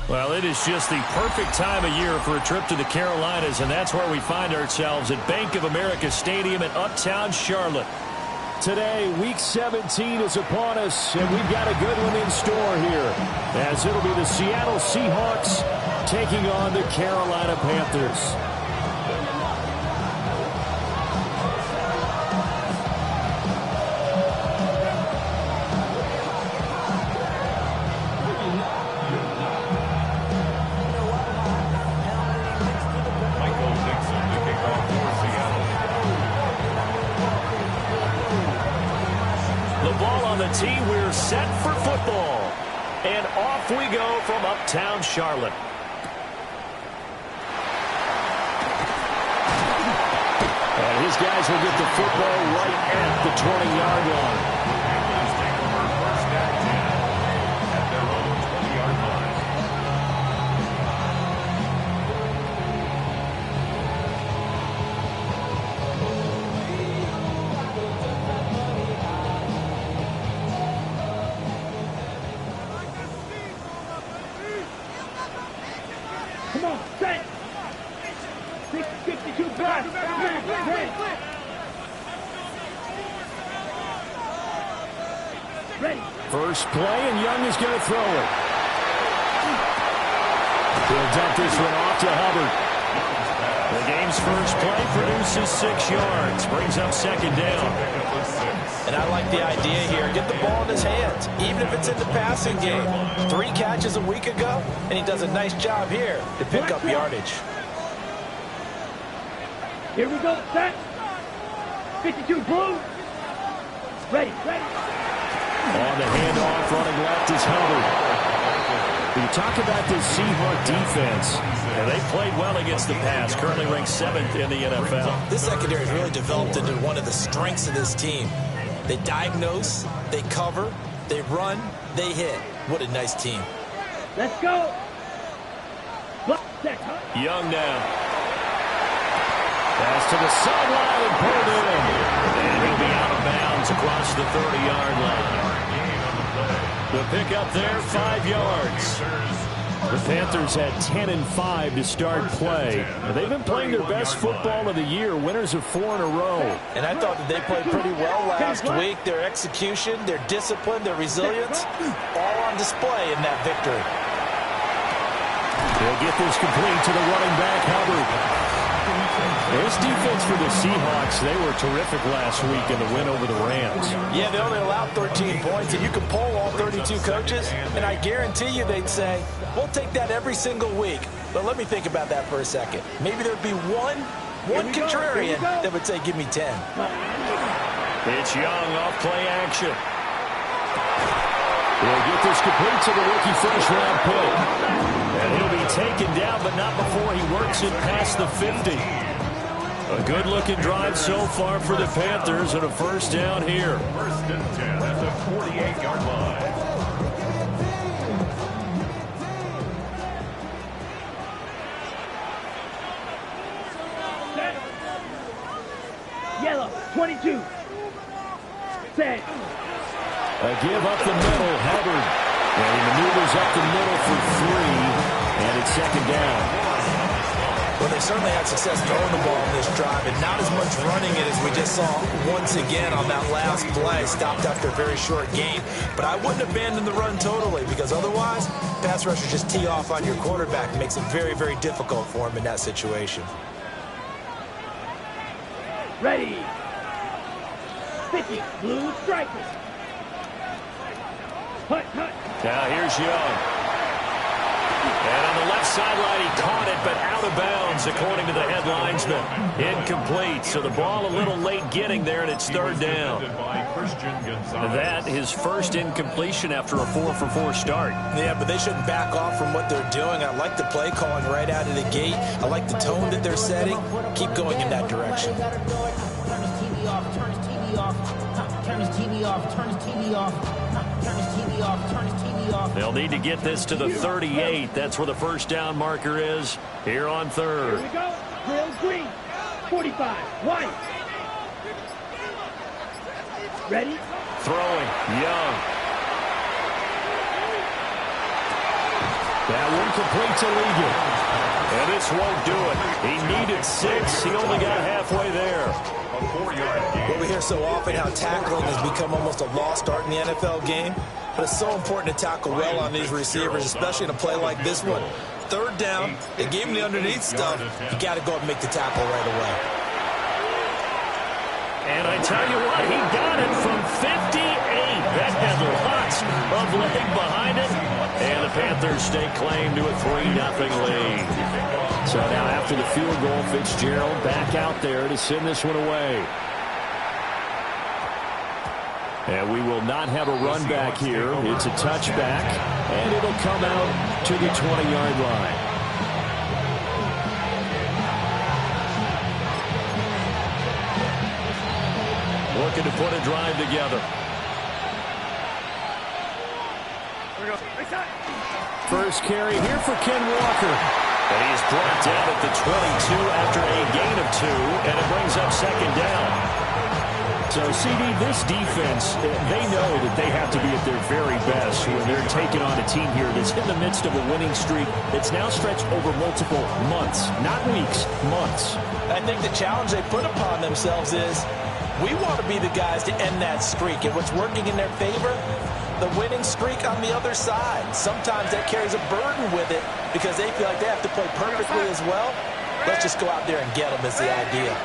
Well, it is just the perfect time of year for a trip to the Carolinas, and that's where we find ourselves at Bank of America Stadium in Uptown Charlotte. Today, Week 17 is upon us, and we've got a good one in store here, as it'll be the Seattle Seahawks taking on the Carolina Panthers. Team, we're set for football. And off we go from Uptown Charlotte. And his guys will get the football right at the 20-yard line. Come on, set. 52 back. Ready. First play, and Young is going to throw it. He'll dump this one off to Hubbard. The game's first play produces 6 yards. Brings up second down. And I like the idea here. Get the ball in his hands, even if it's in the passing game. 3 catches a week ago, and he does a nice job here to pick up yardage. Here we go, set. 52 blue. Ready. On the handoff, running left is Hubbard. You talk about this Seahawk defense, and they played well against the pass, currently ranked 7th in the NFL. This secondary has really developed into one of the strengths of this team. They diagnose, they cover, they run, they hit. What a nice team. Let's go. Young now. Pass to the sideline and pulled in. And he'll be out of bounds across the 30-yard line. The pickup there, 5 yards. The Panthers had 10-5 to start play. They've been playing their best football of the year, winners of 4 in a row. And I thought that they played pretty well last week. Their execution, their discipline, their resilience, all on display in that victory. They'll get this complete to the running back, Hubbard. This defense for the Seahawks, they were terrific last week in the win over the Rams. Yeah, they only allowed 13 points, and you could poll all 32 coaches, and I guarantee you they'd say, we'll take that every single week. But let me think about that for a second. Maybe there'd be one contrarian that would say, give me 10. It's Young off play action. He'll get this complete to the rookie first-round pick. And he'll be taken down, but not before he works it past the 50. A good-looking drive so far for the Panthers, and a first down here. First and 10 at the 48-yard line. Yellow, 22. Set. A give up the middle, Hubbard. And he maneuvers up the middle for 3, and it's second down. Well, they certainly had success throwing the ball on this drive, and not as much running it as we just saw once again on that last play. Stopped after a very short gain. But I wouldn't abandon the run totally, because otherwise, pass rushers just tee off on your quarterback. It makes it very, very difficult for him in that situation. Ready. 50 blue strikers. Hut. Now here's Young. And on the left sideline, he caught it, but out of bounds, according to the head linesman. Incomplete, so the ball a little late getting there, and it's third down. That his first incompletion after a 4-for-4 start. Yeah, but they shouldn't back off from what they're doing. I like the play calling right out of the gate. I like the tone that they're setting. Keep going in that direction. Turn his TV off, turn his TV off, turn his TV off, turn his TV off, turn his TV off, turn his TV off. They'll need to get this to the 38. That's where the first down marker is here on third. Here we go. Grill green. 45. White. Ready? Throwing. Young. That one incomplete to Ligon. And this won't do it. He needed 6. He only got halfway there. A 4-yard gain. Well, we hear so often how tackling has become almost a lost art in the NFL game. But it's so important to tackle well on these receivers, especially in a play like this one. 3rd down, they gave him the underneath stuff. You got to go and make the tackle right away. And I tell you what, he got it from 58. That had lots of leg behind it. And the Panthers stake claim to a 3-0 lead. So now after the field goal, Fitzgerald back out there to send this one away. And we will not have a run back here. It's a touchback, and it'll come out to the 20-yard line. Looking to put a drive together. First carry here for Ken Walker. And he's brought down at the 22 after a gain of 2, and it brings up 2nd down. So, CD, this defense, they know that they have to be at their very best when they're taking on a team here that's in the midst of a winning streak that's now stretched over multiple months, not weeks, months. I think the challenge they put upon themselves is we want to be the guys to end that streak. And what's working in their favor? The winning streak on the other side. Sometimes that carries a burden with it because they feel like they have to play perfectly as well. Let's just go out there and get them is the idea.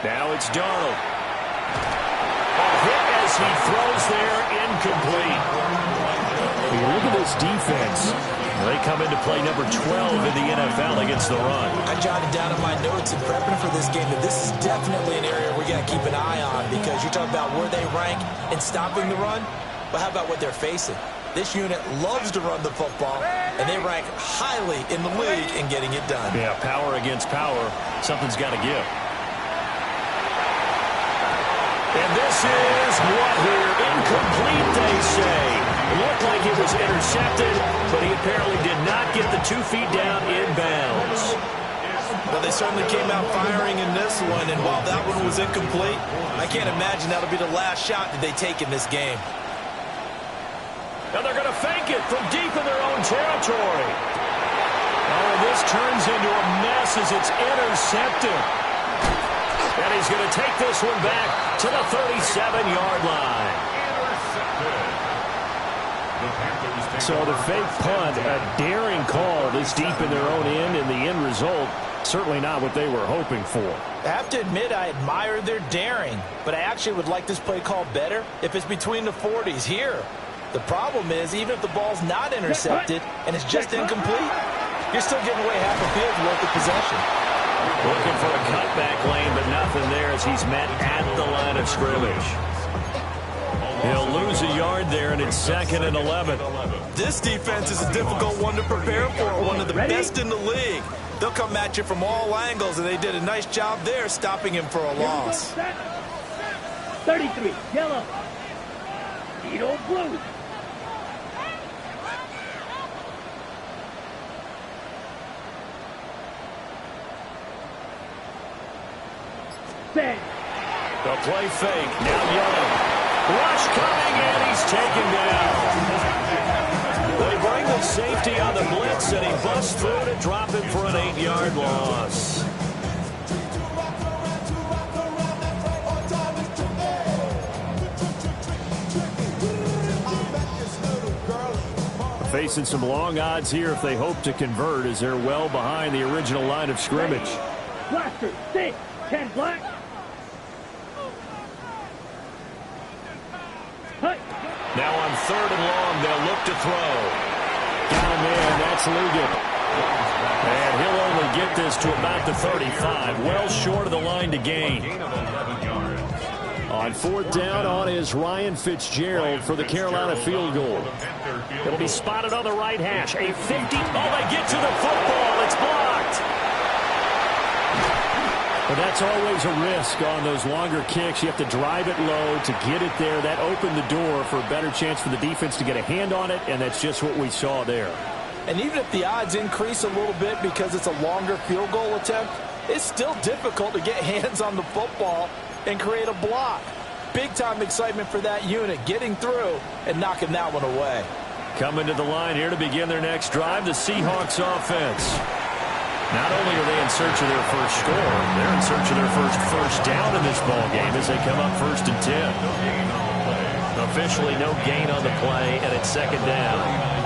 Now it's Darnold. A hit as he throws there, incomplete. You look at this defense. They come into play number 12 in the NFL against the run. I jotted down in my notes in prepping for this game that this is definitely an area we got to keep an eye on because you're talking about where they rank in stopping the run. But how about what they're facing? This unit loves to run the football, and they rank highly in the league in getting it done. Yeah, power against power. Something's got to give. And this is what here. Incomplete, they say. It looked like it was intercepted, but he apparently did not get the 2 feet down in bounds. Well, they certainly came out firing in this one, and while that one was incomplete, I can't imagine that'll be the last shot that they take in this game. Now they're going to fake it from deep in their own territory. Oh, this turns into a mess as it's intercepted. And he's going to take this one back to the 37-yard line. So the fake punt, a daring call this deep in their own end, and the end result, certainly not what they were hoping for. I have to admit I admire their daring, but I actually would like this play called better if it's between the 40s here. The problem is, even if the ball's not intercepted and it's just incomplete, you're still giving away half a field's worth of possession. Looking for a cutback lane, but nothing there as he's met at the line of scrimmage. He'll lose a yard there, and it's 2nd and 11. This defense is a difficult one to prepare for, one of the best in the league. They'll come at you from all angles, and they did a nice job there stopping him for a loss. 33, yellow. Needle blue. Set. The play fake. Now Young. Rush coming, and he's taken down. They bring the safety on the blitz, and he busts through to drop him for an 8-yard loss. Facing some long odds here if they hope to convert, as they're well behind the original line of scrimmage. Blaster, 6, 10 black. Now on 3rd and long, they'll look to throw. Got him in, that's Ligon. And he'll only get this to about the 35, well short of the line to gain. On 4th down on is Ryan Fitzgerald for the Carolina field goal. It'll be spotted on the right hash. A 50. Oh, they get to the football. It's blocked. But that's always a risk on those longer kicks. You have to drive it low to get it there. That opened the door for a better chance for the defense to get a hand on it, and that's just what we saw there. And even if the odds increase a little bit because it's a longer field goal attempt, it's still difficult to get hands on the football and create a block. big-time excitement for that unit, getting through and knocking that one away. Coming to the line here to begin their next drive, the Seahawks offense. Not only are they in search of their first score, they're in search of their first down in this ball game as they come up 1st and 10. Officially no gain on the play, and it's 2nd down.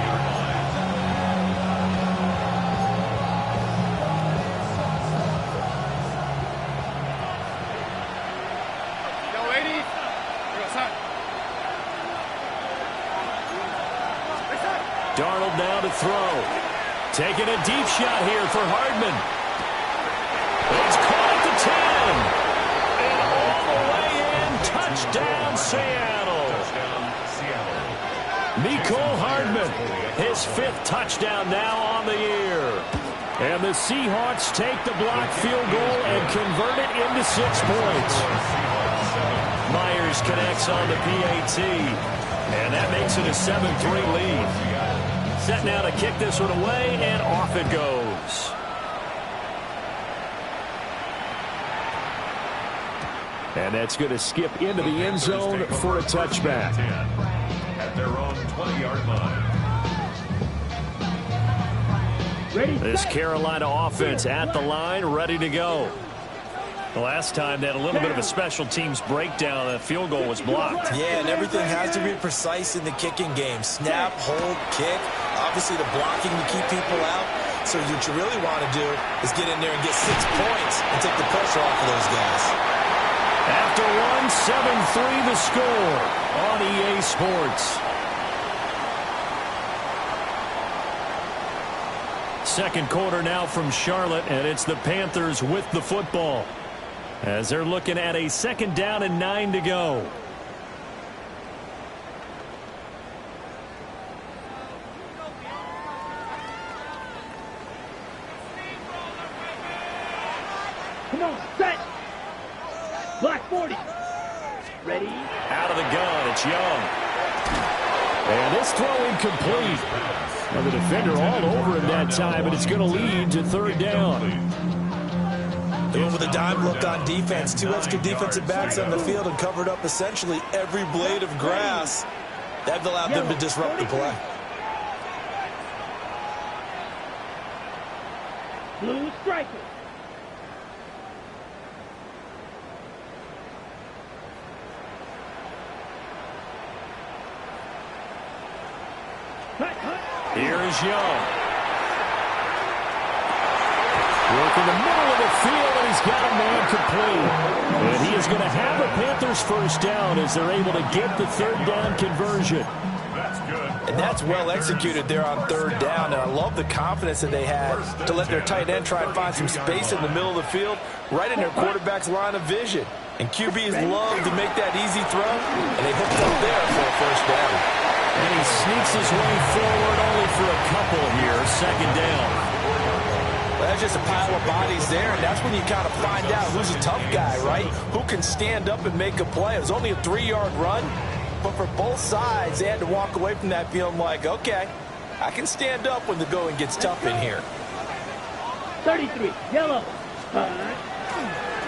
Darnold now to throw. Taking a deep shot here for Hardman. It's caught at the 10. And all the way in. Touchdown, Seattle. Mecole Hardman, his 5th touchdown now on the year. And the Seahawks take the block field goal and convert it into 6 points. Myers connects on the PAT. And that makes it a 7-3 lead. Set now to kick this one away, and off it goes. And that's going to skip into the end zone for a touchback. At their own 20-yard line. Ready, This Carolina offense at the line, ready to go. The last time they had a little bit of a special teams breakdown. That field goal was blocked. Yeah, and everything has to be precise in the kicking game. Snap, hold, kick. Obviously, the blocking to keep people out. So what you really want to do is get in there and get 6 points and take the pressure off of those guys. After one, 7-3 the score on EA Sports. Second quarter now from Charlotte, and it's the Panthers with the football, as they're looking at a 2nd down and 9 to go. Come on, set. Black 40. Ready. Out of the gun, it's Young. And this throw incomplete. Now the defender all over him that time, and it's going to lead to 3rd down. They went with a dime look on defense. 2 extra defensive backs on the field and covered up essentially every blade of grass. That allowed them to disrupt the play. Blue striker. Here is Young. Working the middle of the field, and he's got a man complete. And he is going to have a Panthers 1st down as they're able to get the 3rd down conversion. That's good. And that's well executed there on 3rd down. And I love the confidence that they had to let their tight end try and find some space in the middle of the field, right in their quarterback's line of vision. And QBs love to make that easy throw, and they hooked up there for a 1st down. And he sneaks his way forward only for a couple here. 2nd down. Well, that's just a pile of bodies there, and that's when you kind of find out who's a tough guy, right? Who can stand up and make a play. It was only a 3-yard run, but for both sides, they had to walk away from that feeling like, okay, I can stand up when the going gets tough in here. 33, yellow.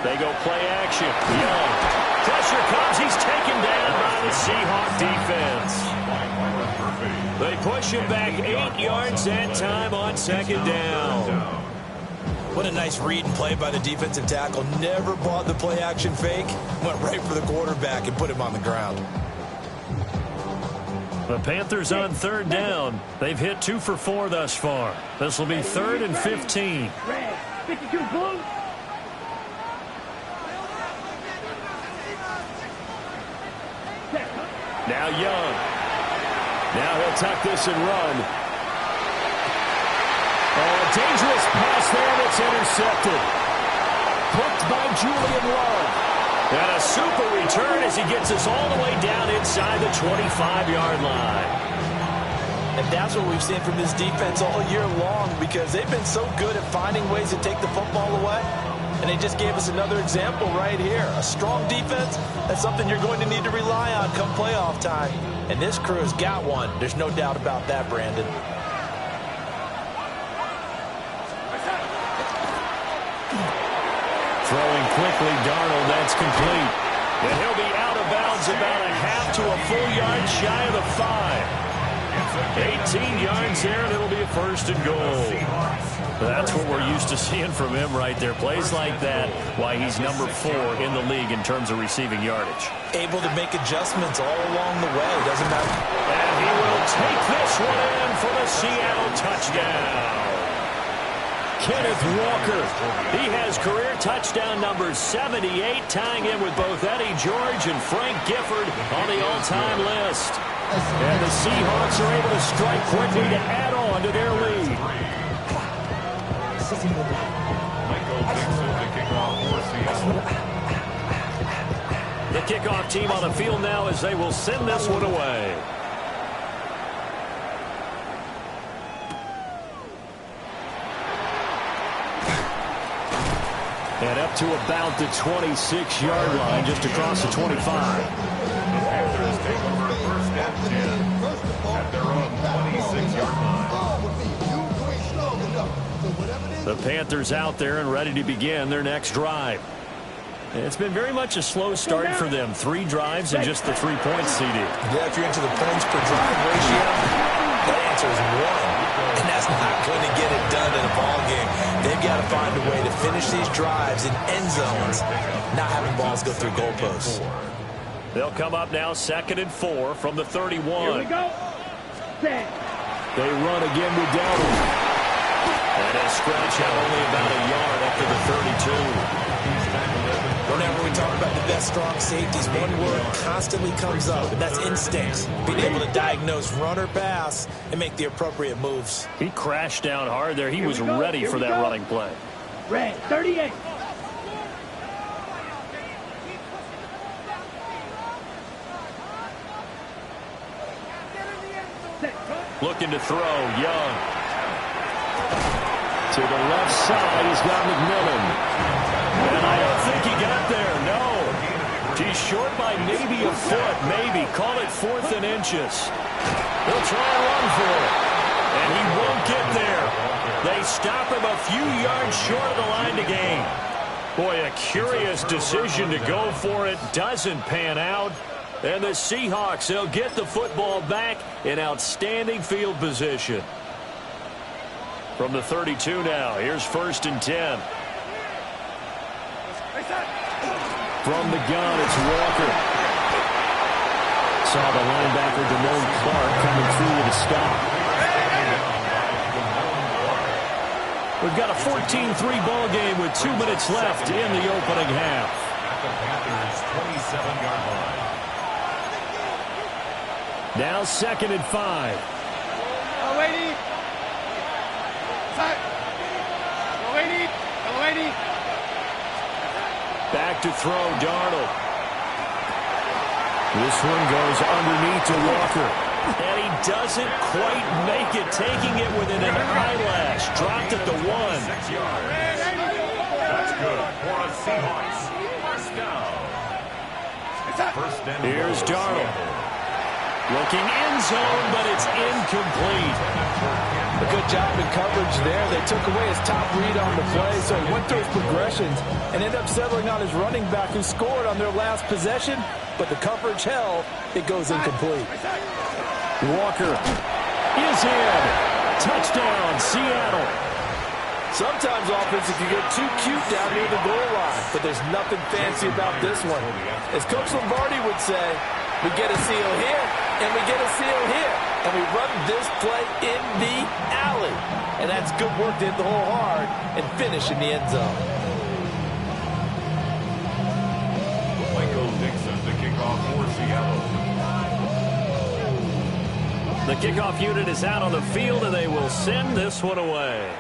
They go play action. Young. Pressure comes. He's taken down by the Seahawk defense. They push him back 8 yards that time on 2nd down. What a nice read and play by the defensive tackle. Never bought the play action fake. Went right for the quarterback and put him on the ground. The Panthers on 3rd down. They've hit 2 for 4 thus far. This will be 3rd and 15. Red, 52 blue. Now Young. Now he'll tuck this and run. Oh, a dangerous pass there that's intercepted. Picked by Julian Love. And a super return as he gets us all the way down inside the 25-yard line. And that's what we've seen from this defense all year long, because they've been so good at finding ways to take the football away. And they just gave us another example right here. A strong defense, that's something you're going to need to rely on come playoff time. And this crew has got one. There's no doubt about that, Brandon. Throwing quickly, Darnold, that's complete. And he'll be out of of bounds about a half to a full yard shy of the 5. 18 yards there, and it'll be a first and goal. That's what we're used to seeing from him right there. Plays like that, why he's number 4 in the league in terms of receiving yardage. Able to make adjustments all along the way. Doesn't matter. And he will take this one in for the Seattle touchdown. Kenneth Walker. He has career touchdown number 78, tying in with both Eddie George and Frank Gifford on the all-time list. And the Seahawks are able to strike quickly to add on to their lead. The kickoff team on the field now as they will send this one away. And up to about the 26-yard line, just across the 25. The Panthers take over first and 10 at their own 26-yard line. The Panthers out there and ready to begin their next drive. It's been very much a slow start for them. 3 drives and just the 3 points, CD. Yeah, if you're into the points per drive ratio, that answer is 1. And that's not going to get it done in a ball game. They've got to find a way to finish these drives in end zones, not having balls go through goalposts. They'll come up now 2nd and 4 from the 31. Here we go. Set. They run again with Dowdle. And they scratch out only about a yard after the 32. Whenever we talk about the best strong safeties, one word constantly comes up, and that's instincts. Being able to diagnose run or pass and make the appropriate moves. He crashed down hard there. He was ready for that running play. Red, 38. Looking to throw, Young. To the left side, he's got McMillan. And I don't think he got there, no. He's short by maybe a foot, maybe. Call it 4th and inches. He'll try and run for it. And he won't get there. They stop him a few yards short of the line to gain. Boy, a curious decision to go for it. Doesn't pan out. And the Seahawks, they'll get the football back in outstanding field position. From the 32 now, here's 1st and 10. From the gun, it's Walker. Saw the linebacker, Damone Clark, coming through with a stop. We've got a 14-3 ball game with 2 minutes left in the opening half. At the Panthers' 27-yard line. Now 2nd and 5. Back to throw, Darnold. This one goes underneath to Walker. And he doesn't quite make it, taking it within an eyelash. Dropped at the 1. 6 yards. That's good for a Seahawks. First down. Here's Darnold. Looking end zone, but it's incomplete. A good job in coverage there. They took away his top read on the play, so he went through his progressions and ended up settling on his running back who scored on their last possession, but the coverage held. It goes incomplete. Walker is in. Touchdown, Seattle. Sometimes offense can get too cute down near the goal line, but there's nothing fancy about this one. As Coach Lombardi would say, we get a seal here, and we get a seal here, and we run this play in the alley. And that's good work to hit the hole hard and finish in the end zone. Michael Dixon to kick off for Seattle. The kickoff unit is out on the field, and they will send this one away.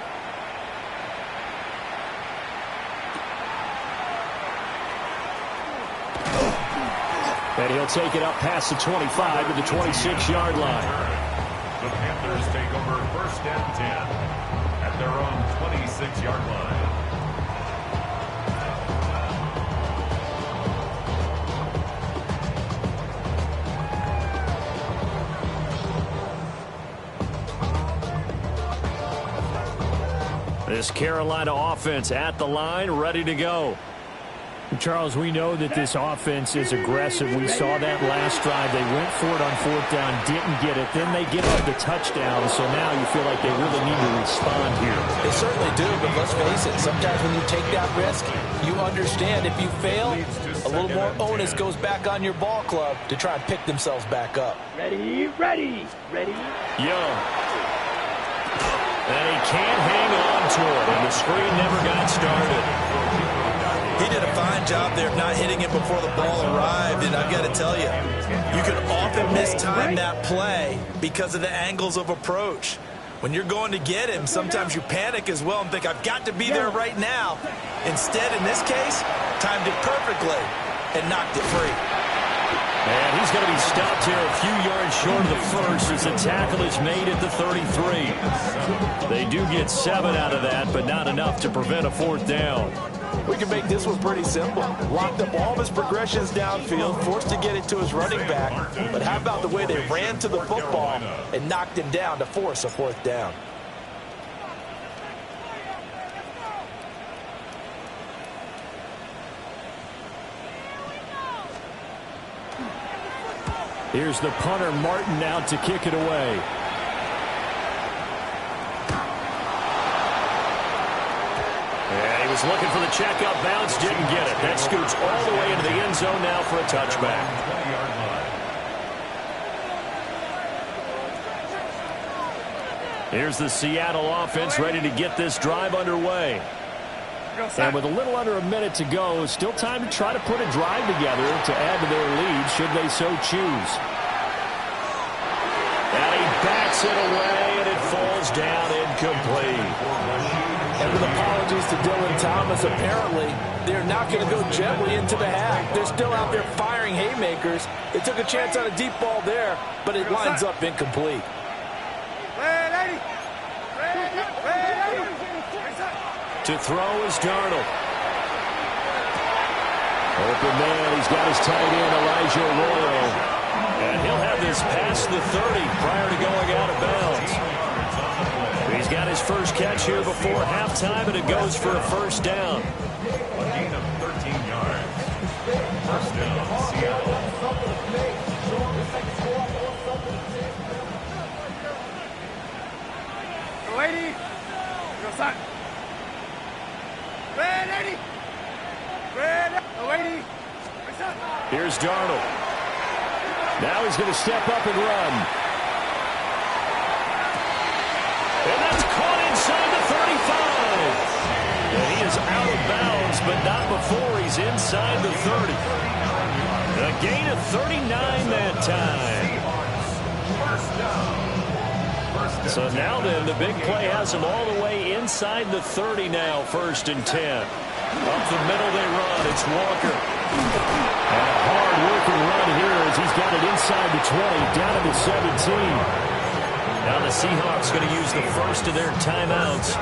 And he'll take it up past the 25 to the 26-yard line. The Panthers take over first and 10 at their own 26-yard line. This Carolina offense at the line, ready to go. Charles, we know that this offense is aggressive. We saw that last drive. They went for it on 4th down, didn't get it. Then they give up the touchdown, so now you feel like they really need to respond here. They certainly do, but let's face it, sometimes when you take that risk, you understand if you fail, a little more onus goes back on your ball club to try and pick themselves back up. Ready, ready, ready. Young. And he can't hang on to it, and the screen never got started. He did a fine job there of not hitting it before the ball arrived, and I've got to tell you, you can often mistime that play because of the angles of approach. When you're going to get him, sometimes you panic as well and think, I've got to be there right now. Instead, in this case, timed it perfectly and knocked it free. And he's going to be stopped here a few yards short of the first as the tackle is made at the 33. They do get 7 out of that, but not enough to prevent a 4th down. We can make this one pretty simple. Locked up all of his progressions downfield, forced to get it to his running back. But how about the way they ran to the football and knocked him down to force a 4th down? Here's the punter, Martin, out to kick it away. And he was looking for the checkup bounce, didn't get it. That scoots all the way into the end zone now for a touchback. Here's the Seattle offense ready to get this drive underway. And with a little under a minute to go, still time to try to put a drive together to add to their lead should they so choose. And he bats it away, and it falls down incomplete. And with apologies to Dylan Thomas, apparently they're not going to go gently into the half. They're still out there firing haymakers. They took a chance on a deep ball there, but it lines up incomplete. To throw is Darnold. Open man, he's got his tight end, Elijah Arroyo. And he'll have this past the 30 prior to going out of bounds. He's got his first catch here before halftime, and it goes for a 1st down. A gain of 13 yards. 1st down, Seattle. Lady, go son. Ready, ready. Here's Darnold. Now he's going to step up and run. And that's caught inside the 35. And he is out of bounds, but not before he's inside the 30. A gain of 39 that time. So now then, the big play has him all the way inside the 30 now, 1st and 10. Up the middle they run. It's Walker. And a hard-working run here as he's got it inside the 20, down to the 17. Now the Seahawks going to use the first of their timeouts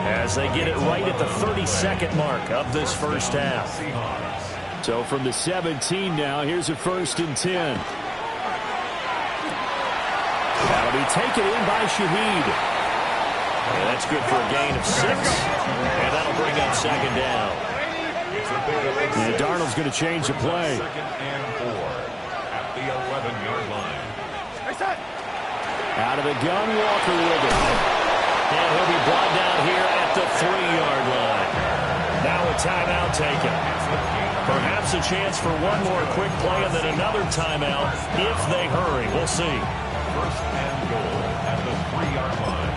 as they get it right at the 32nd mark of this first half. So from the 17 now, here's a 1st and 10. That'll be taken in by Shaheed. And that's good for a gain of 6. And that'll bring up 2nd down. And Darnold's going to change the play. 2nd and 4 at the 11-yard line. Out of the gun, Walker with it. And he'll be brought down here at the 3-yard line. Now a timeout taken. Perhaps a chance for one more quick play and then another timeout if they hurry. We'll see. 1st and goal at the 3-yard line.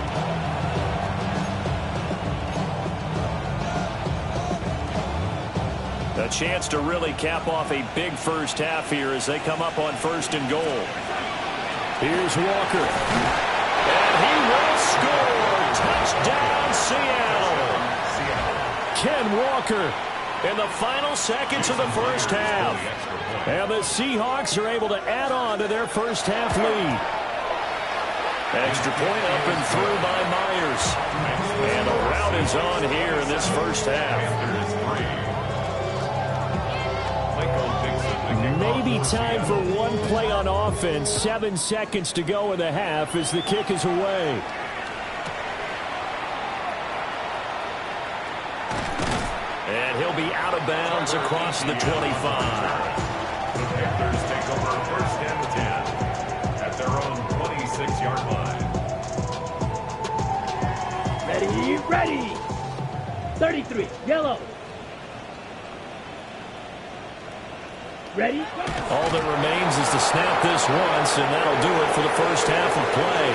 A chance to really cap off a big first half here as they come up on 1st and goal. Here's Walker. And he will score. Touchdown, Seattle. Ken Walker in the final seconds of the first half. And the Seahawks are able to add on to their first half lead. Extra point up and through by Myers. And the rout is on here in this first half. Maybe time for one play on offense. 7 seconds to go in the half as the kick is away. And And he'll be out of bounds across the 25. The Panthers take over first and 10 at their own 26-yard line. Ready, ready. 33, yellow. Ready? All that remains is to snap this once, and that'll do it for the first half of play.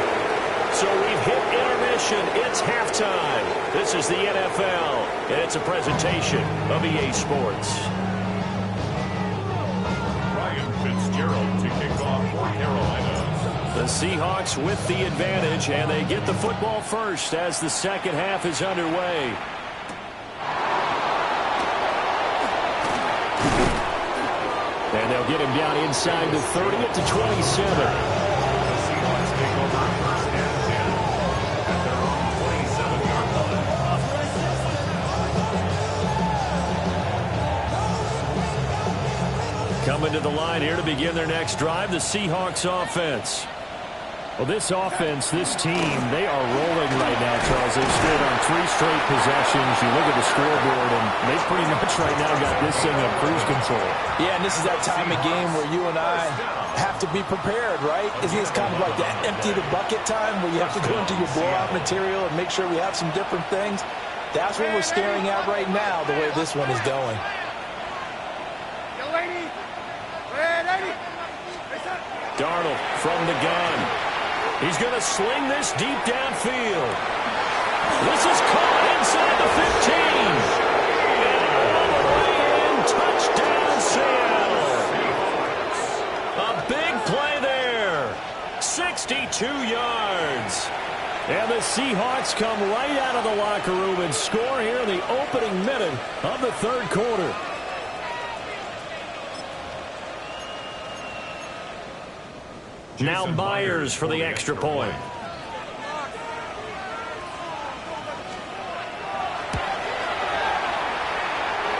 So we've hit intermission. It's halftime. This is the NFL, and it's a presentation of EA Sports. Ryan Fitzgerald to kick off for Carolina. The Seahawks with the advantage, and they get the football first as the second half is underway. And they'll get him down inside the 30 at the 27. The Seahawks take over first and 10 at their own 27-yard line. Coming to the line here to begin their next drive, the Seahawks offense. Well, this offense, this team, they are rolling right now, Charles. They've scored on 3 straight possessions. You look at the scoreboard, and they pretty much right now got this thing on cruise control. Yeah, and this is that time of game where you and I have to be prepared, right? Isn't this kind of like that empty the bucket time where you have to go into your blowout material and make sure we have some different things? That's what we're staring at right now, the way this one is going. Darnold from the gun. He's going to sling this deep downfield. This is caught inside the 15. And all the way in, touchdown Seattle. A big play there. 62 yards. And the Seahawks come right out of the locker room and score here in the opening minute of the third quarter. Now Myers for the extra point.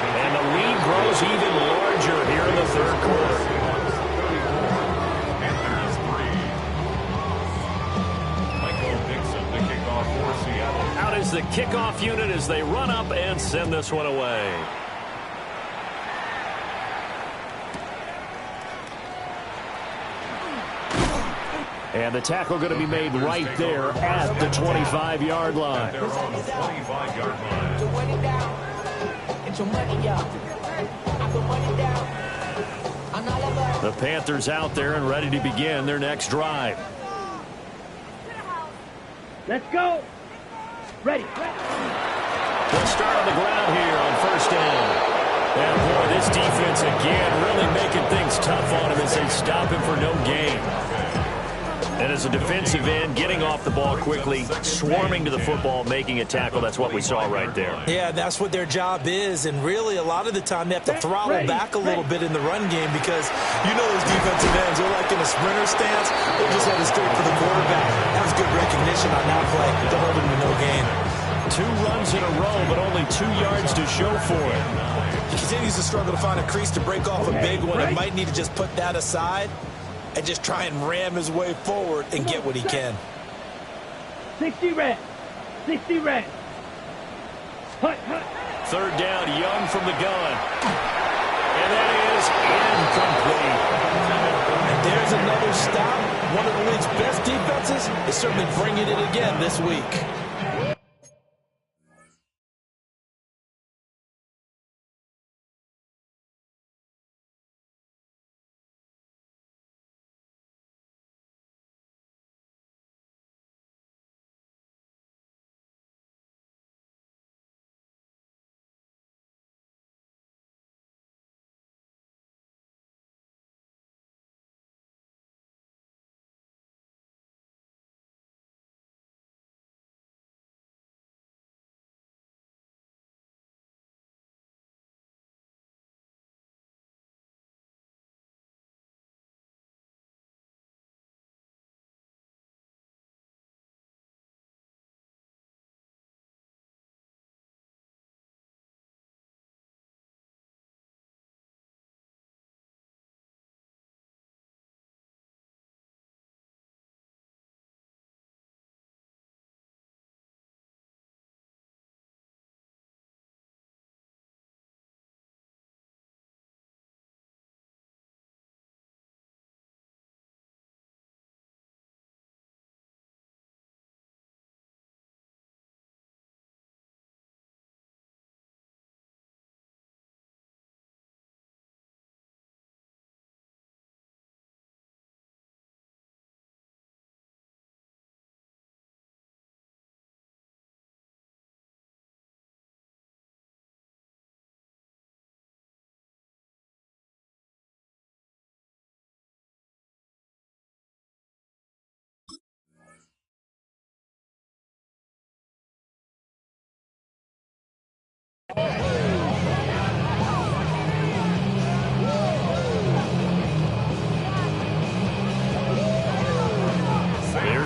And the lead grows even larger here in the third quarter. Pantherz 3. Michael Dixon to kick off for Seattle. Out is the kickoff unit as they run up and send this one away. And the tackle going to be made right there at the 25-yard line. At their own 25-yard line. The Panthers out there and ready to begin their next drive. Let's go. Ready. They'll start on the ground here on first down. And boy, this defense again really making things tough on him as they stop him for no gain. And as a defensive end, getting off the ball quickly, swarming to the football, making a tackle. That's what we saw right there. Yeah, that's what their job is. And really, a lot of the time, they have to throttle back a little bit in the run game because you know those defensive ends, they're like in a sprinter stance. They just headed straight for the quarterback. That was good recognition on that play. Don't hold him to no gain. 2 runs in a row, but only 2 yards to show for it. He continues to struggle to find a crease to break off a big one. He might need to just put that aside and just try and ram his way forward and get what he can. 60 red. 60 red. Hut, hut. Third down, Young from the gun. And that is incomplete. And there's another stop. One of the league's best defenses is certainly bringing it again this week.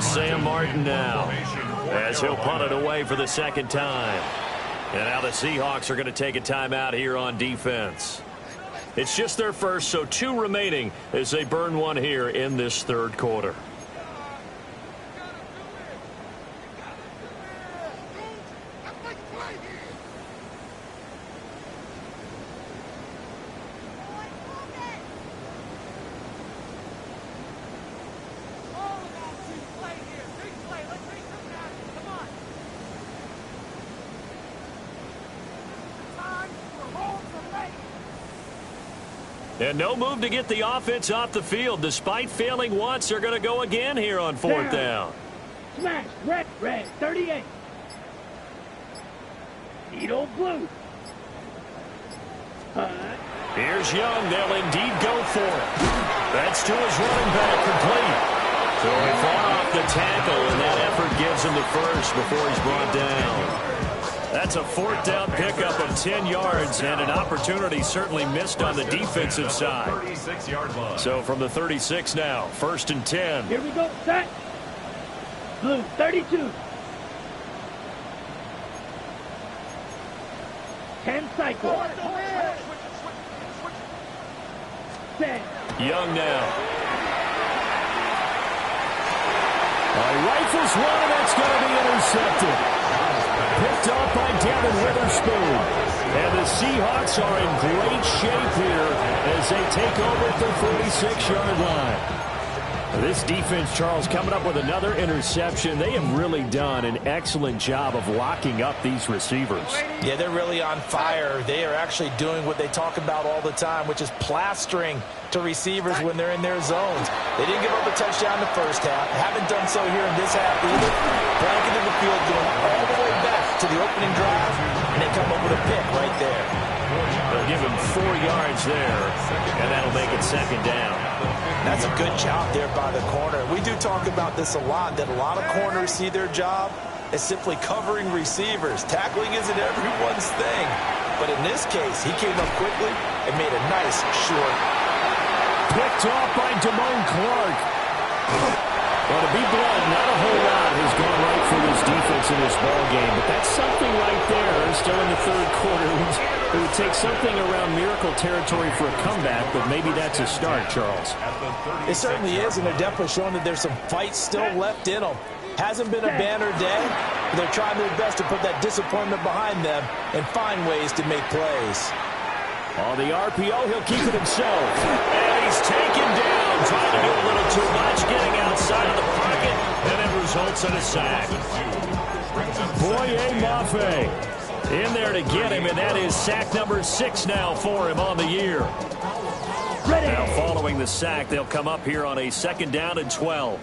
Sam Martin now, as he'll punt it away for the second time. And now the Seahawks are going to take a timeout here on defense. It's just their first, so 2 remaining as they burn one here in this third quarter. And no move to get the offense off the field. Despite failing once, they're going to go again here on 4th down. Smash. Red. 38. Needle blue. Here's Young. They'll indeed go for it. That's to his running back, complete. So he fought off the tackle, and that effort gives him the first before he's brought down. That's a 4th down pickup of 10 yards, and an opportunity certainly missed on the defensive side. 36-yard line. So from the 36 now, 1st and 10. Here we go. Set. Blue. 32. 10 cycle. Set. Young now. Rifles one, and that's going to be intercepted. Picked off by Devin Witherspoon. And the Seahawks are in great shape here as they take over at the 46-yard line. This defense, Charles, coming up with another interception. They have really done an excellent job of locking up these receivers. Yeah, they're really on fire. They are actually doing what they talk about all the time, which is plastering to receivers when they're in their zones. They didn't give up a touchdown in the first half. Haven't done so here in this half either. Blanketed the field, going all the way back to the opening drive, and they come up with a pick right there. They'll give him 4 yards there, and that'll make it 2nd down. That's a good job there by the corner. We do talk about this a lot, that a lot of corners see their job as simply covering receivers. Tackling isn't everyone's thing. But in this case, he came up quickly and made a nice short. Picked off by Damone Clark. Well, to be blunt, not a whole lot has gone right for this defense in this ball game, but that's something right there. Still in the third quarter. It would take something around miracle territory for a comeback, but maybe that's a start, Charles. It certainly is, and they're definitely showing that there's some fight still left in them. Hasn't been a banner day, but they're trying their best to put that disappointment behind them and find ways to make plays. On the RPO, he'll keep it himself. And he's taken down, trying to do a little too much, getting outside of the pocket, and it results in a sack. Boye Mafe in there to get him, and that is sack number 6 now for him on the year. Ready. Now following the sack, they'll come up here on a 2nd down and 12.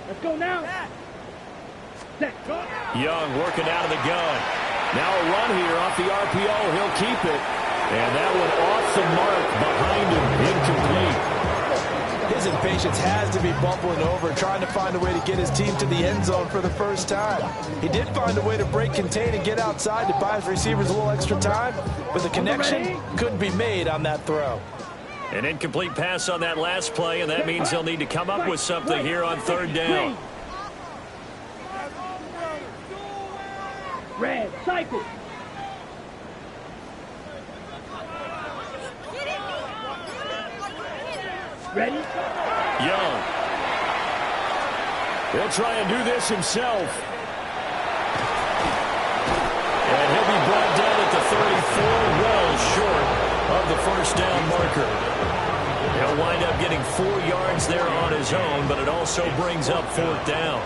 Let's go now. Set. Go. Young working out of the gun. Now a run here off the RPO. He'll keep it. And that one off the mark behind him, incomplete. His impatience has to be bubbling over, trying to find a way to get his team to the end zone for the first time. He did find a way to break contain and get outside to buy his receivers a little extra time, but the connection couldn't be made on that throw. An incomplete pass on that last play, and that means they'll need to come up with something here on 3rd down. Red. Cycle. Ready? Young. He'll try and do this himself. And he'll be brought down at the 34, well short of the 1st down marker. He'll wind up getting 4 yards there on his own, but it also brings up 4th down.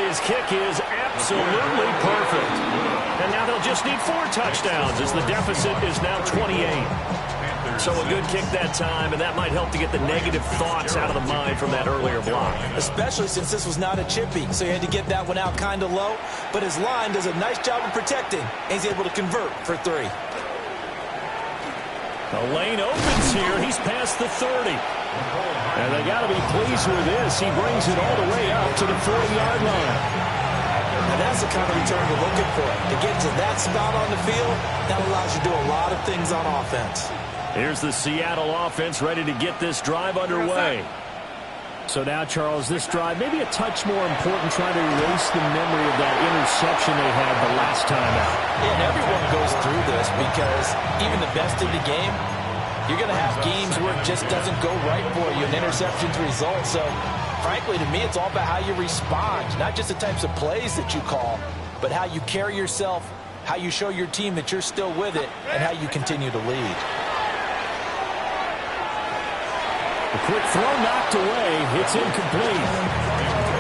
His kick is absolutely perfect. And now they'll just need 4 touchdowns as the deficit is now 28. So a good kick that time, and that might help to get the negative thoughts out of the mind from that earlier block. Especially since this was not a chippy, so he had to get that one out kind of low. But his line does a nice job of protecting, and he's able to convert for 3. The lane opens here. He's past the 30. And they got to be pleased with this. He brings it all the way up to the 40-yard line. Now that's That's the kind of return we're looking for. To get to that spot on the field, that allows you to do a lot of things on offense. Here's the Seattle offense ready to get this drive underway. So now, Charles, this drive maybe a touch more important, trying to erase the memory of that interception they had the last time out. Yeah, and everyone goes through this because even the best in the game, you're going to have games where it just doesn't go right for you, and interceptions result. So, frankly, to me, it's all about how you respond, not just the types of plays that you call, but how you carry yourself, how you show your team that you're still with it, and how you continue to lead. A quick throw knocked away. It's incomplete.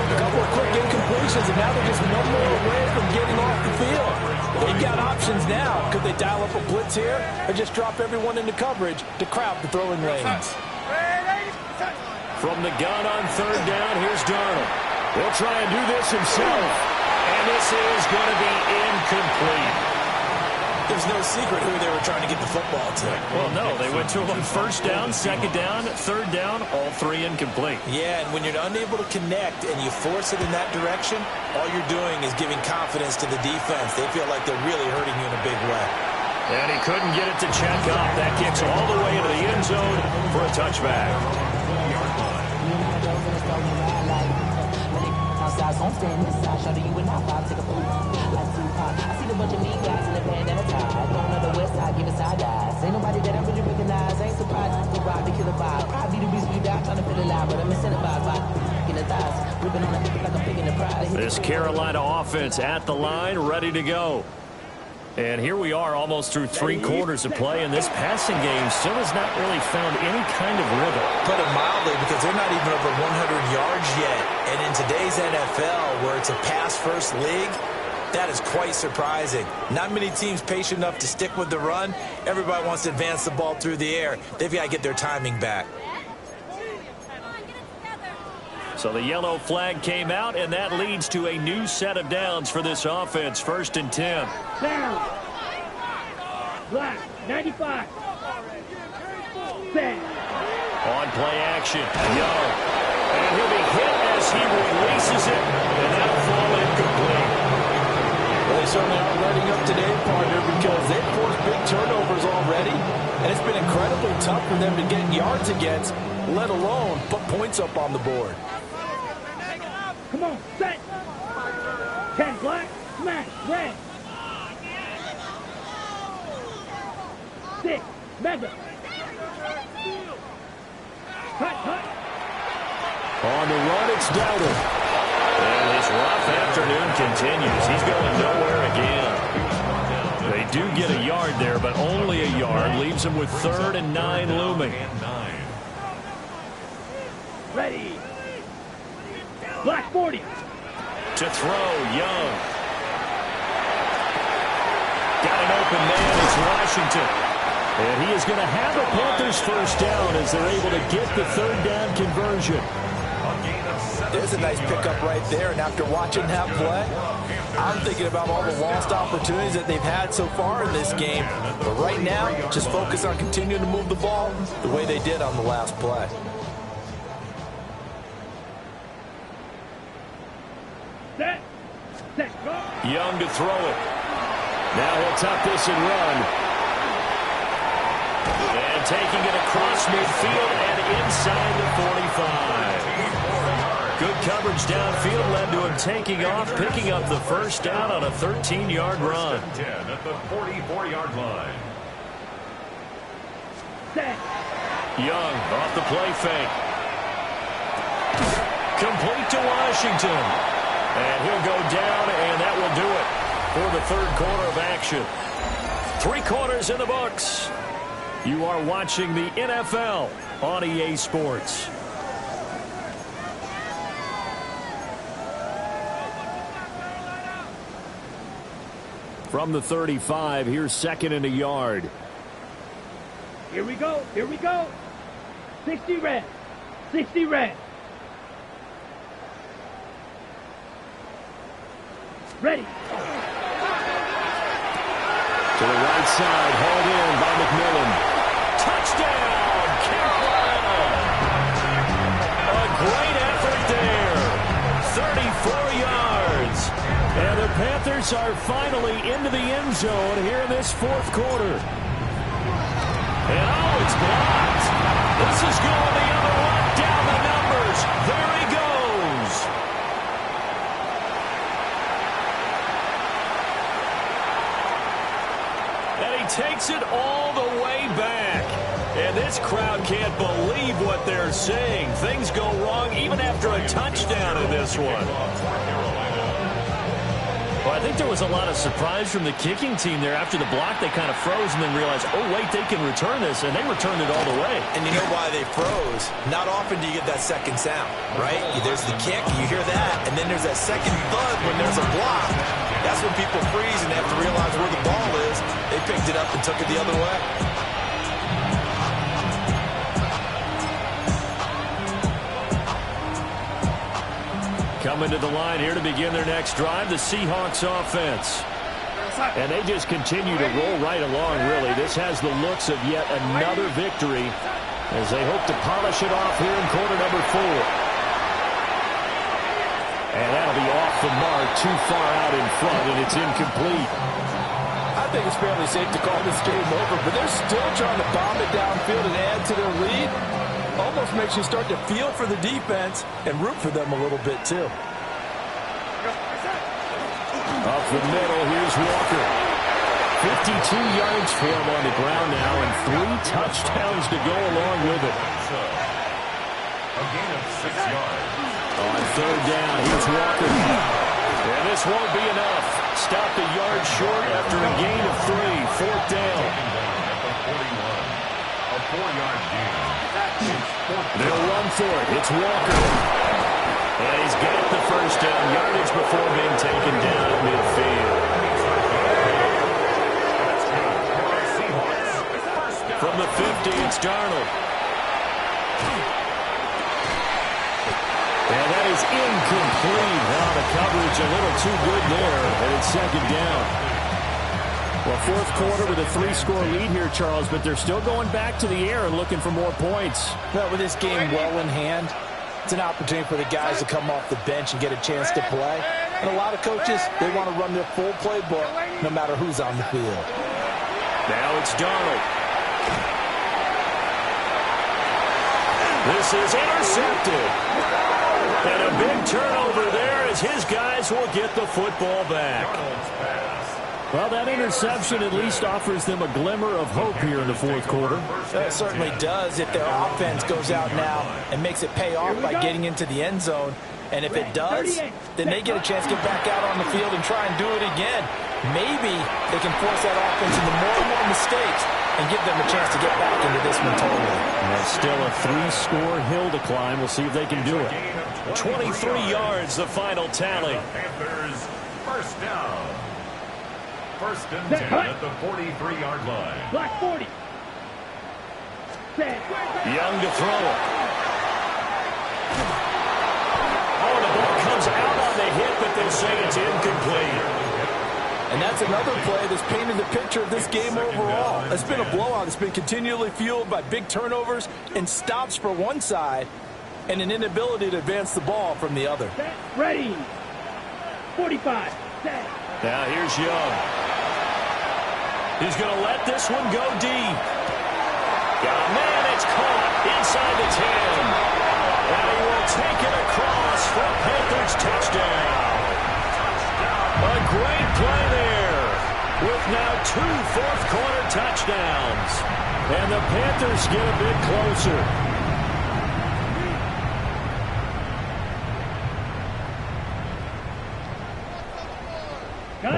A couple of quick incompletions, and now they're just no more away from getting off the field. They've got options now. Could they dial up a blitz here or just drop everyone into coverage to crowd the throwing lanes? From the gun on third down, here's Darnold. He'll try and do this himself. And this is going to be incomplete. There's no secret who they were trying to get the football to. Well, no, they went to him on first down, second down, third down, all three incomplete. Yeah, and when you're unable to connect and you force it in that direction, all you're doing is giving confidence to the defense. They feel like they're really hurting you in a big way. And he couldn't get it to check up. That kicks all the way into the end zone for a touchback. I see the bunch of mean guys in the bandana tie. Going on the west side, giving side eyes. Ain't nobody that I really recognize. Ain't surprised to rob the killer vibe. Probably the reason we die trying to feel alive, but I'm incentivized by in the thighs. Ripping on the hip like I'm picking the pride. This Carolina offense at the line, ready to go. And here we are almost through 3 quarters of play, and this passing game still has not really found any kind of rhythm. Put it mildly, because they're not even over 100 yards yet. And in today's NFL, where it's a pass-first league, that is quite surprising. Not many teams patient enough to stick with the run. Everybody wants to advance the ball through the air. They've got to get their timing back. So the yellow flag came out, and that leads to a new set of downs for this offense. 1st and 10. Down. Black, 95. Set. On play action, Young. And he'll be hit as he releases it, and that'll fall incomplete. Well, they certainly are letting up today, partner, because they've forced big turnovers already, and it's been incredibly tough for them to get yards against, let alone put points up on the board. Come on, set. 10 black, smash, red. 6, mega. Cut. On the run, it's Dowdle. And his rough afternoon continues. He's going nowhere again. They do get a yard there, but only a yard. Leaves him with 3rd and 9 looming. Ready. Black 40. To throw, Young. Got an open man. It's Washington. And he is going to have a Panthers first down as they're able to get the 3rd down conversion. There's a nice pickup right there, and after watching that play, I'm thinking about all the lost opportunities that they've had so far in this game. But right now, just focus on continuing to move the ball the way they did on the last play. Set, go. Young to throw it. Now he'll tuck this and run. And taking it across midfield and inside the 45. Good coverage downfield led to him taking off, picking up the first down on a 13-yard run. 10 at the 44-yard line. Set. Young off the play fake. Complete to Washington. And he'll go down, and that will do it for the 3rd quarter of action. 3 quarters in the books. You are watching the NFL on EA Sports. From the 35, here's 2nd and a yard. Here we go. 60 red. 60 red. Ready. To the right side, hauled in by McMillan. Touchdown, Carolina! A great effort there. 34 yards. And the Panthers are finally into the end zone here in this fourth quarter. And oh, it's blocked. This is going the other way. Down the numbers. There he goes. And he takes it all the way back. And this crowd can't believe what they're seeing. Things go wrong even after a touchdown in this one. Well, I think there was a lot of surprise from the kicking team there. After the block, they kind of froze and then realized, oh, wait, they can return this. And they returned it all the way. And you know why they froze? Not often do you get that second sound, right? There's the kick, you hear that, and then there's that second thud when there's a block. That's when people freeze and they have to realize where the ball is. They picked it up and took it the other way. Coming to the line here to begin their next drive, the Seahawks offense. And they just continue to roll right along, really. This has the looks of yet another victory as they hope to polish it off here in quarter number 4. And that'll be off the mark, too far out in front, and it's incomplete. I think it's fairly safe to call this game over, but they're still trying to bomb it downfield and add to their lead. Almost makes you start to feel for the defense and root for them a little bit, too. Up the middle, here's Walker. 52 yards for him on the ground now, and 3 touchdowns to go along with it. A gain of 6 yards. On third down, here's Walker. And this won't be enough. Stopped a yard short after a gain of 3. Fourth down. At the 41. A 4-yard gain. They'll run for it. It's Walker. And he's got the first down yardage before being taken down at midfield. From the 50, it's Darnold. And that is incomplete. Now the coverage a little too good there, and it's second down. Well, fourth quarter with a 3-score lead here, Charles, but they're still going back to the air and looking for more points. Well, with this game well in hand, it's an opportunity for the guys to come off the bench and get a chance to play. And a lot of coaches, they want to run their full playbook no matter who's on the field. Now it's Darnold. This is intercepted. And a big turnover there as his guys will get the football back. Well, that interception at least offers them a glimmer of hope here in the fourth quarter. It certainly does if their offense goes out now and makes it pay off by getting into the end zone. And if it does, then they get a chance to get back out on the field and try and do it again. Maybe they can force that offense into more and more mistakes and give them a chance to get back into this one totally. And still a 3-score hill to climb. We'll see if they can do it. 23 yards, the final tally. Panthers first down. First and 10 at the 43-yard line. Black 40. Young to throw it. Oh, the ball comes out on the hit, but they say it's incomplete. And that's another play that's painted the picture of this game overall. It's been a blowout. It's been continually fueled by big turnovers and stops for one side and an inability to advance the ball from the other. Ready. 45. Set. Now here's Young. He's going to let this one go deep. Got a man, it's caught inside the 10. And he will take it across for Pantherz touchdown. A great play there with now 2 fourth-quarter touchdowns. And the Panthers get a bit closer.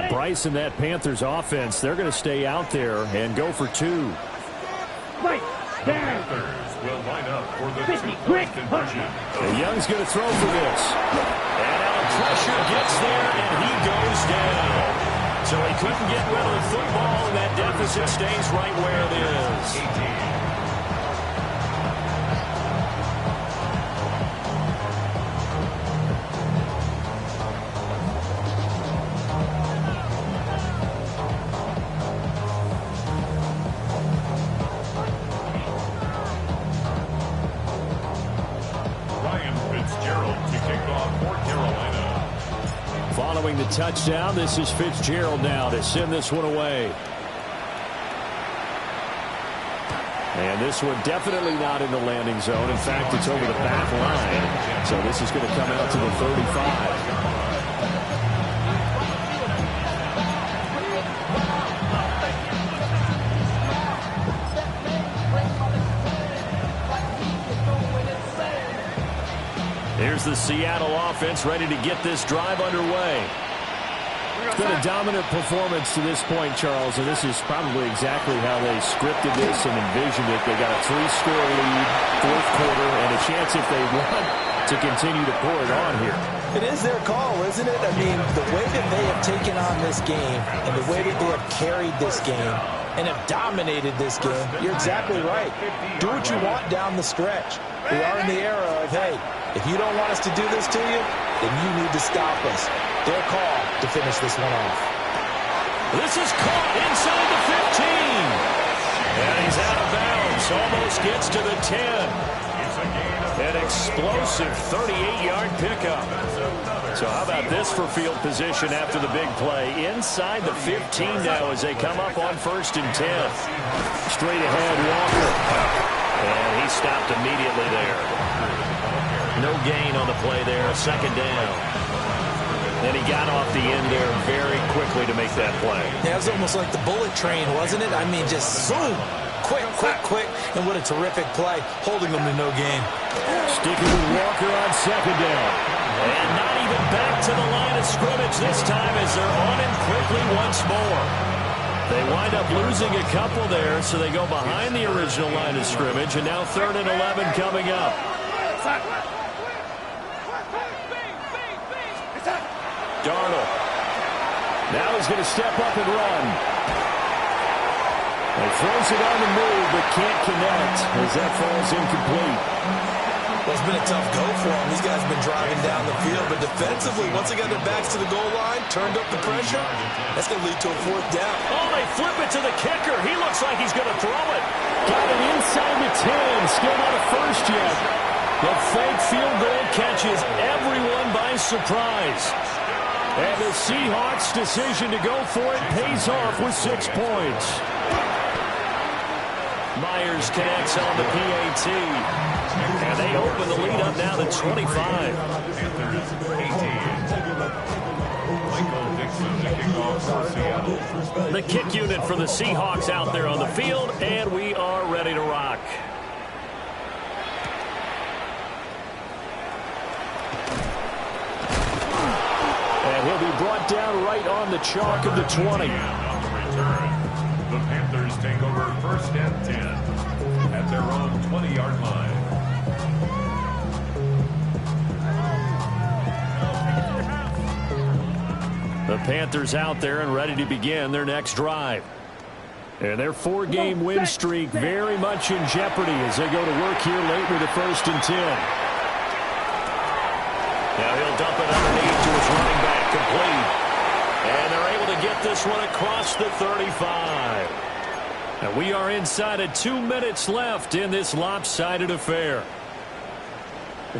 Bryce and that Panthers offense, they're going to stay out there and go for 2. Fight. Down. Panthers will line up for the 50. Quick. conversion. Young's going to throw for this. And now pressure gets there, and he goes down. So he couldn't get rid of the football, and that deficit stays right where it is. touchdown. This is Fitzgerald now to send this one away. And this one definitely not in the landing zone. In fact, it's over the back line. So this is going to come out to the 35. Here's the Seattle offense ready to get this drive underway. It's been a dominant performance to this point, Charles, and this is probably exactly how they scripted this and envisioned it. They got a 3-score lead, fourth quarter, and a chance if they want to continue to pour it on here. It is their call, isn't it? I mean, the way that they have taken on this game and the way that they have carried this game and have dominated this game, you're exactly right. Do what you want down the stretch. We are in the era of, hey, if you don't want us to do this to you, then you need to stop us. Their call to finish this one off. This is caught inside the 15. And he's out of bounds. Almost gets to the 10. An explosive 38-yard pickup. So how about this for field position after the big play? Inside the 15 now as they come up on 1st and 10. Straight ahead, Walker. And he stopped immediately there. No gain on the play there, a second down. And he got off the end there very quickly to make that play. Yeah, it was almost like the bullet train, wasn't it? I mean, just zoom. Quick, quick, quick. And what a terrific play, holding them to no gain. Sticking with Walker on second down. And not even back to the line of scrimmage this time as they're on him quickly once more. They wind up losing a couple there, so they go behind the original line of scrimmage, and now 3rd and 11 coming up. Darnold. Now he's going to step up and run. He throws it on the move, but can't connect as that falls incomplete. Well, it's been a tough go for them. These guys have been driving down the field, but defensively, once they got their backs to the goal line, turned up the pressure, that's going to lead to a 4th down. Oh, they flip it to the kicker. He looks like he's going to throw it. Got it inside the 10. Still not a first yet. The fake field goal catches everyone by surprise. And the Seahawks' decision to go for it pays off with 6 points. Myers connects on the PAT. And they open the lead up now to 25. The kick unit for the Seahawks out there on the field, and we are ready to rock. And he'll be brought down right on the chalk of the 20. On the return, the Panthers take over 1st and 10 at their own 20-yard line. The Panthers out there and ready to begin their next drive. And their 4-game win streak very much in jeopardy as they go to work here late with the 1st and 10. Now he'll dump it underneath to his running back, complete. And they're able to get this one across the 35. And we are inside of 2 minutes left in this lopsided affair.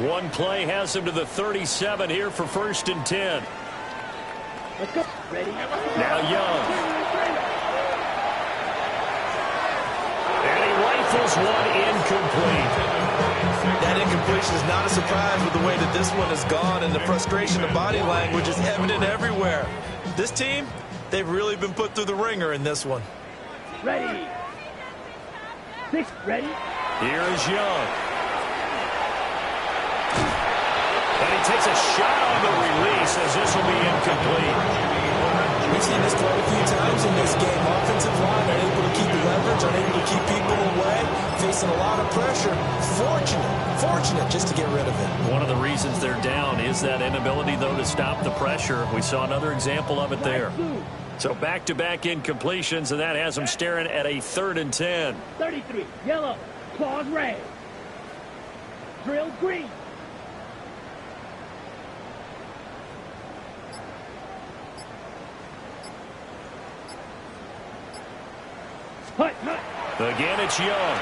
One play has him to the 37 here for 1st and 10. Let's go. Ready? Now Young. And he rifles one incomplete. That incompletion is not a surprise with the way that this one has gone, and the frustration, the body language is evident everywhere. This team, they've really been put through the ringer in this one. Ready. 6, ready? Here is Young. And he takes a shot on the release as this will be incomplete. We've seen this quite a few times in this game. Offensive line unable to keep leverage, unable to keep people away, facing a lot of pressure. Fortunate just to get rid of it. One of the reasons they're down is that inability, though, to stop the pressure. We saw another example of it there. So back-to-back incompletions, and that has them staring at a 3rd and 10. 33, yellow, claws red. Drill green. Hut. Again, it's Young.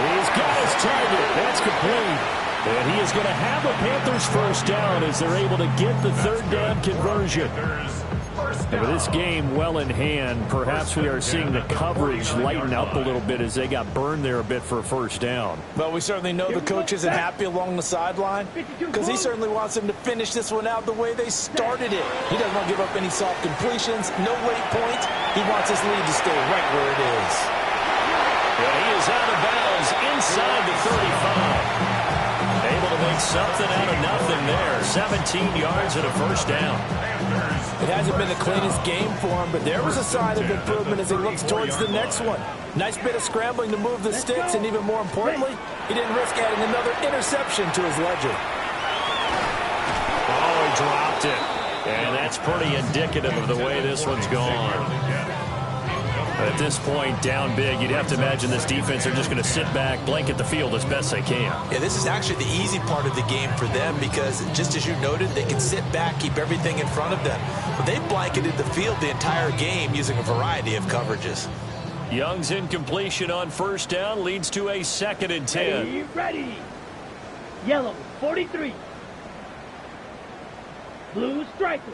He's got his target. That's complete. And he is going to have a Panthers first down as they're able to get the third down conversion. And with this game well in hand, perhaps we are seeing the coverage lighten up a little bit as they got burned there a bit for a first down. Well, we certainly know the coach isn't happy along the sideline because he certainly wants them to finish this one out the way they started it. He doesn't want to give up any soft completions, no late points. He wants his lead to stay right where it is. Well, he is out of bounds inside the 35. Able to make something out of nothing there. 17 yards and a first down. It hasn't been the cleanest game for him, but there was a sign of improvement as he looks towards the next one. Nice bit of scrambling to move the sticks, and even more importantly, he didn't risk adding another interception to his ledger. Oh, he dropped it. And that's pretty indicative of the way this one's gone. At this point, down big, you'd have to imagine this defense are just going to sit back, blanket the field as best they can. Yeah, this is actually the easy part of the game for them because, just as you noted, they can sit back, keep everything in front of them. But they've blanketed the field the entire game using a variety of coverages. Young's incompletion on first down leads to a 2nd and 10. Ready. Yellow, 43. Blue striker.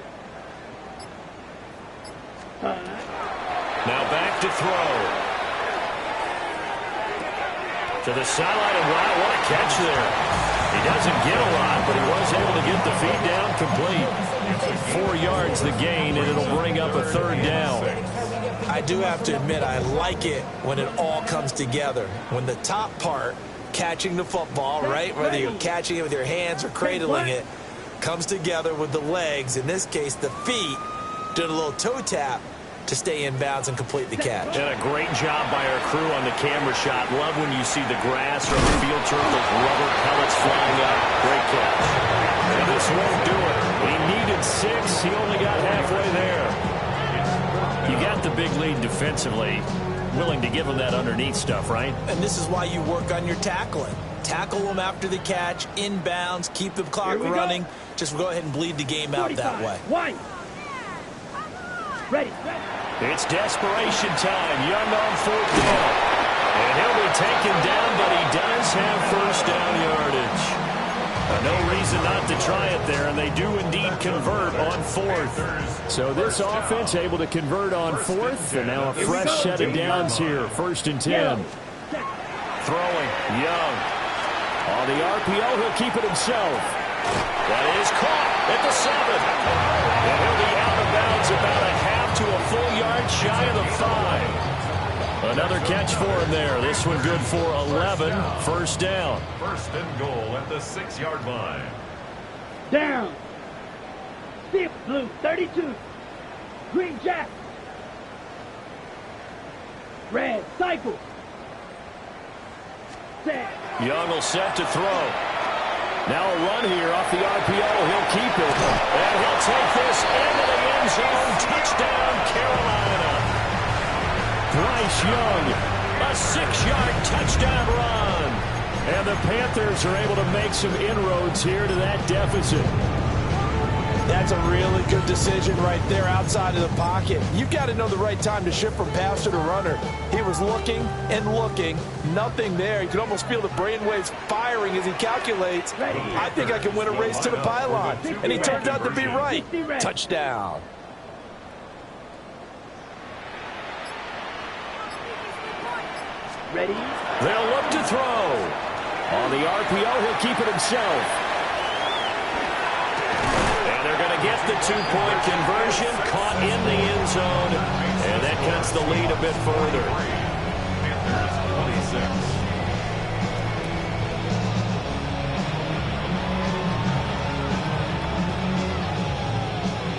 Now back to throw. To the sideline, and wow, what a catch there. He doesn't get a lot, but he was able to get the feed down complete. 4 yards the gain, and it'll bring up a third down. I do have to admit, I like it when it all comes together. When the top part, catching the football, right, whether you're catching it with your hands or cradling it, comes together with the legs, in this case the feet, doing a little toe tap to stay in bounds and complete the catch. And a great job by our crew on the camera shot. Love when you see the grass or the field turf, those rubber pellets flying up. Great catch. And this won't do it. He needed 6. He only got halfway there. You got the big lead defensively. Willing to give him that underneath stuff, right? And this is why you work on your tackling. Tackle them after the catch, inbounds, keep the clock running. Just go ahead and bleed the game out that way. White. Ready. It's desperation time. Young on 4th down. And he'll be taken down, but he does have first down yardage. No reason not to try it there, and they do indeed convert on 4th. So this offense able to convert on 4th, and now a fresh set of downs here. 1st and 10. Throwing, Young. On the RPO, he'll keep it himself. That is caught at the 7. And he'll be out of bounds about a half to a full yard shy of the 5. Another catch for him there. This one good for 11. First down. 1st and goal at the 6-yard line. Down. Stiff blue, 32. Green jack. Red cycle. Set. Young will set to throw. Now a run here off the RPO. He'll keep it. And he'll take this into the end zone. Touchdown, Carolina. Bryce Young, a 6-yard touchdown run. And the Panthers are able to make some inroads here to that deficit. That's a really good decision right there outside of the pocket. You've got to know the right time to shift from passer to runner. He was looking and looking, nothing there. You could almost feel the brainwaves firing as he calculates. I think I can win a race to the pylon. And he turned out to be right. Touchdown. Ready. They'll look to throw. On the RPO, he'll keep it himself. And they're going to get the 2-point conversion, caught in the end zone, and that cuts the lead a bit further. Panthers 26.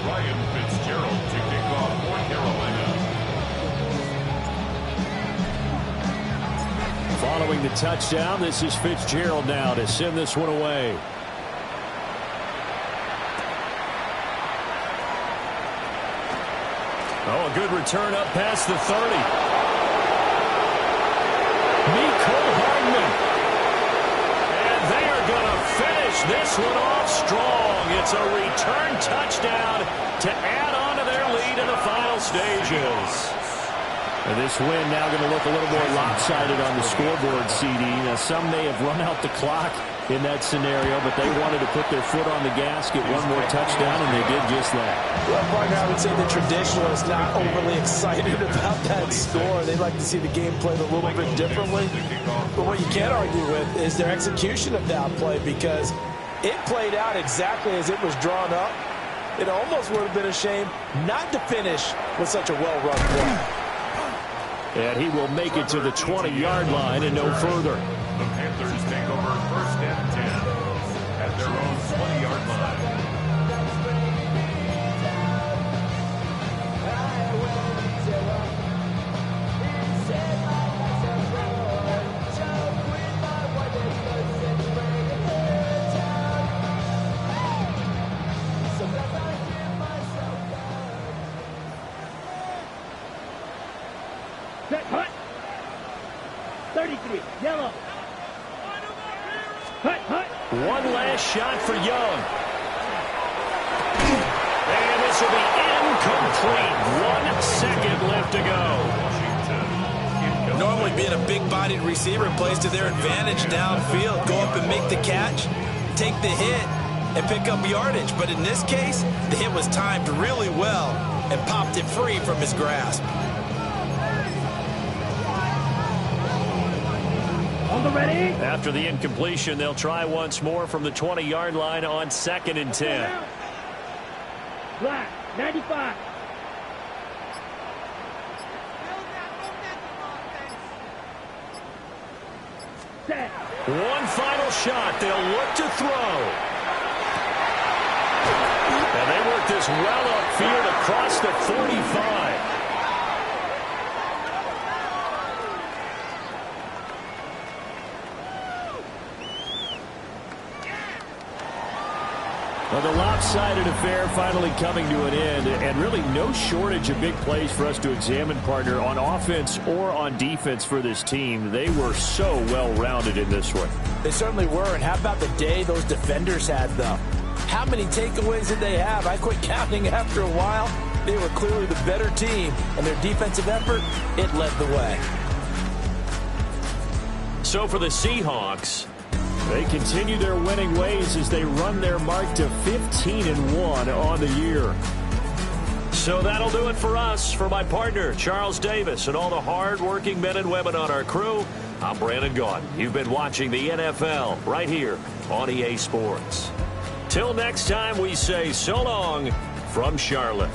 Ryan Fitzgerald to kick off for Carolina. Following the touchdown, this is Fitzgerald now to send this one away. Oh, a good return up past the 30. Mecole Hardman. And they are going to finish this one off strong. It's a return touchdown to add on to their lead in the final stages. And this win now going to look a little more lopsided on the scoreboard, CD. Now, some may have run out the clock in that scenario, but they wanted to put their foot on the gas, get one more touchdown, and they did just that. Well, partner, I would say the traditionalists not overly excited about that score. They'd like to see the game played a little bit differently. But what you can't argue with is their execution of that play, because it played out exactly as it was drawn up. It almost would have been a shame not to finish with such a well-run play. And he will make it to the 20-yard line and no further. The Panthers take over 1st and 10 at their own 20-yard line. Set, hut. 33, yellow. Hut, hut. One last shot for Young. And this will be incomplete. 1 second left to go. Normally being a big-bodied receiver plays to their advantage downfield. Go up and make the catch, take the hit, and pick up yardage. But in this case, the hit was timed really well and popped it free from his grasp. On the ready. After the incompletion, they'll try once more from the 20-yard line on 2nd and 10. Black, 95. Set. One final shot. They'll look to throw. And they work this well upfield across the 45. Well, the lopsided affair finally coming to an end, and really no shortage of big plays for us to examine, partner, on offense or on defense for this team. They were so well-rounded in this one. They certainly were, and how about the day those defenders had, though? How many takeaways did they have? I quit counting after a while. They were clearly the better team, and their defensive effort, it led the way. So for the Seahawks, they continue their winning ways as they run their mark to 15-1 on the year. So that'll do it for us. For my partner, Charles Davis, and all the hard-working men and women on our crew, I'm Brandon Gaudin. You've been watching the NFL right here on EA Sports. Till next time, we say so long from Charlotte.